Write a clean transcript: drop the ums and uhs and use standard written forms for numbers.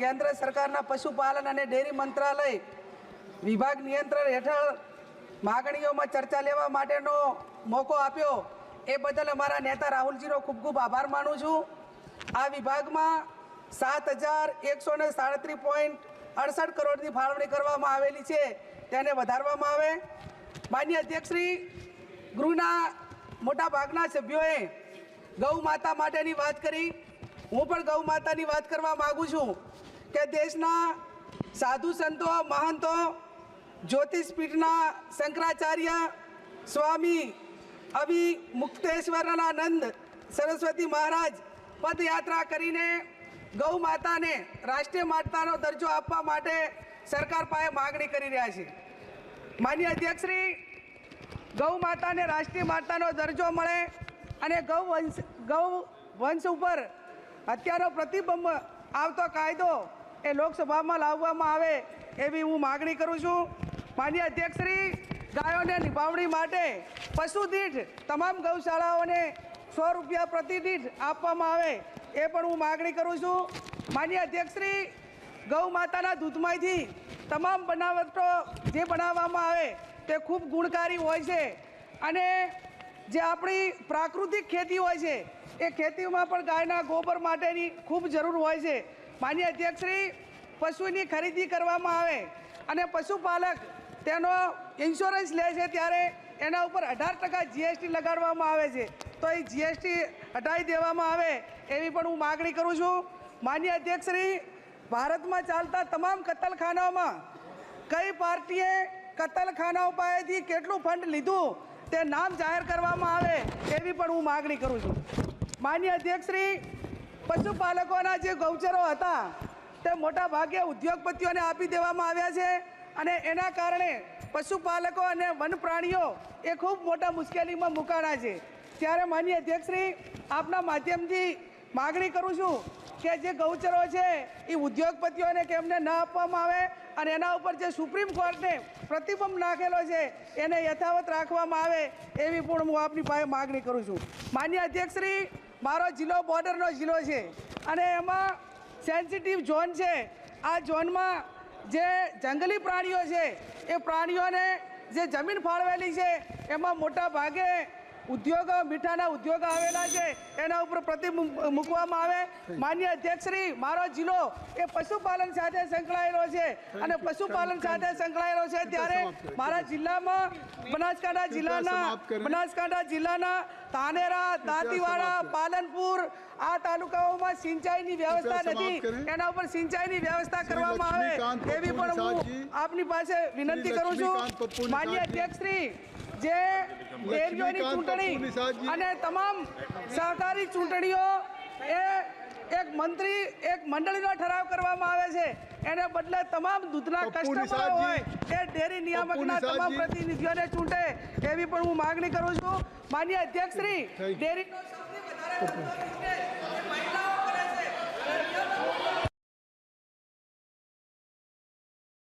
કેન્દ્ર સરકારના પશુપાલન અને ડેરી મંત્રાલય વિભાગ નિયંત્રણ હેઠળ માગણીઓમાં ચર્ચા લેવા માટેનો મોકો આપ્યો એ બદલ અમારા નેતા રાહુલજીનો ખૂબ ખૂબ આભાર માનું છું। આ વિભાગમાં 7,137.68 કરોડની ફાળવણી કરવામાં આવેલી છે, તેને વધારવામાં આવે। માન્ય અધ્યક્ષશ્રી, ગૃહના મોટા ભાગના સભ્યોએ ગૌ માતા માટેની વાત કરી। હું પણ ગૌ માતાની વાત કરવા માગું છું કે દેશના સાધુ સંતો, મહંતો, જ્યોતિષપીઠના શંકરાચાર્ય સ્વામી અવિમુક્તેશ્વરાનંદ સરસ્વતી મહારાજ પદયાત્રા કરીને ગૌ માતાને રાષ્ટ્રીય માતાનો દરજ્જો આપવા માટે સરકાર પાસે માગણી કરી રહ્યા છે। માન્ય અધ્યક્ષશ્રી, ગૌ માતાને રાષ્ટ્રીય માતાનો દરજ્જો મળે અને ગૌ વંશ ઉપર હત્યાનો પ્રતિબંધ આવતો કાયદો એ લોકસભામાં લાવવામાં આવે એવી હું માગણી કરું છું। માન્ય અધ્યક્ષશ્રી, ગાયોને નિભાવણી માટે પશુ દીઠ તમામ ગૌશાળાઓને 100 રૂપિયા પ્રતિ દીઠ આપવામાં આવે એ પણ હું માગણી કરું છું। માન્ય અધ્યક્ષશ્રી, ગૌ માતાના દૂધમાંથી તમામ બનાવટો જે બનાવવામાં આવે તે ખૂબ ગુણકારી હોય છે અને જે આપણી પ્રાકૃતિક ખેતી હોય છે એ ખેતીમાં પણ ગાયના ગોબર માટેની ખૂબ જરૂર હોય છે। માન્ય અધ્યક્ષશ્રી, પશુની ખરીદી કરવામાં આવે અને પશુપાલક તેનો ઇન્સ્યોરન્સ લે છે ત્યારે એના ઉપર 18% GST લગાડવામાં આવે છે, તો એ GST હટાવી દેવામાં આવે એવી પણ હું માગણી કરું છું। માન્ય અધ્યક્ષશ્રી, ભારતમાં ચાલતા તમામ કતલખાનાઓમાં કઈ પાર્ટીએ કતલખાનાઓ પાસેથી કેટલું ફંડ લીધું તે નામ જાહેર કરવામાં આવે એવી પણ હું માગણી કરું છું। માન્ય અધ્યક્ષશ્રી, પશુપાલકોના જે ગૌચરો હતા તે મોટા ભાગે ઉદ્યોગપતિઓને આપી દેવામાં આવ્યા છે અને એના કારણે પશુપાલકો અને વન પ્રાણીઓ એ ખૂબ મોટા મુશ્કેલીમાં મુકાણા છે। ત્યારે માન્ય અધ્યક્ષશ્રી, આપના માધ્યમથી માગણી કરું છું કે જે ગૌચરો છે એ ઉદ્યોગપતિઓને કેમને ન આપવામાં આવે અને એના ઉપર જે સુપ્રીમ કોર્ટને પ્રતિબંધ નાખેલો છે એને યથાવત રાખવામાં આવે એવી પણ હું આપની પાસે માગણી કરું છું। માન્ય અધ્યક્ષશ્રી, મારો જિલ્લો બોર્ડરનો જિલ્લો છે અને એમાં સેન્સિટિવ ઝોન છે। આ ઝોનમાં જે જંગલી પ્રાણીઓ છે એ પ્રાણીઓને જે જમીન ફાળવેલી છે એમાં મોટા ભાગે ઉદ્યોગો, મીઠાના ઉદ્યોગો આવેલા છે, એના ઉપર પ્રતિબંધ મૂકવામાં આવે। માન્ય અધ્યક્ષશ્રી, મારો જિલ્લો એ પશુપાલન સાથે સંકળાયેલો છે અને પશુપાલન સાથે સંકળાયેલો છે ત્યારે મારા જિલ્લામાં બનાસકાંઠા જિલ્લાના ધાનેરા, દાંતીવાડા, પાલનપુર આ તાલુકાઓમાં સિંચાઈની વ્યવસ્થા નથી, એના ઉપર સિંચાઈની વ્યવસ્થા કરવામાં આવે એવી પણ હું આપની પાસે વિનંતી કરું છું। માન્ય અધ્યક્ષશ્રી, જે ડેરીઓની ચૂંટણી અને તમામ સહકારી ચૂંટણીઓ એ એક મંડળીનો ઠરાવ કરવામાં આવે છે, એને બદલે તમામ દૂધના કસ્ટમરો હોય એ ડેરી નિયામકના તમામ પ્રતિનિધિઓને ચૂંટે એવી પણ હું માગણી કરું છું। માન્ય અધ્યક્ષશ્રી, ડેરીનો સૌથી વધારે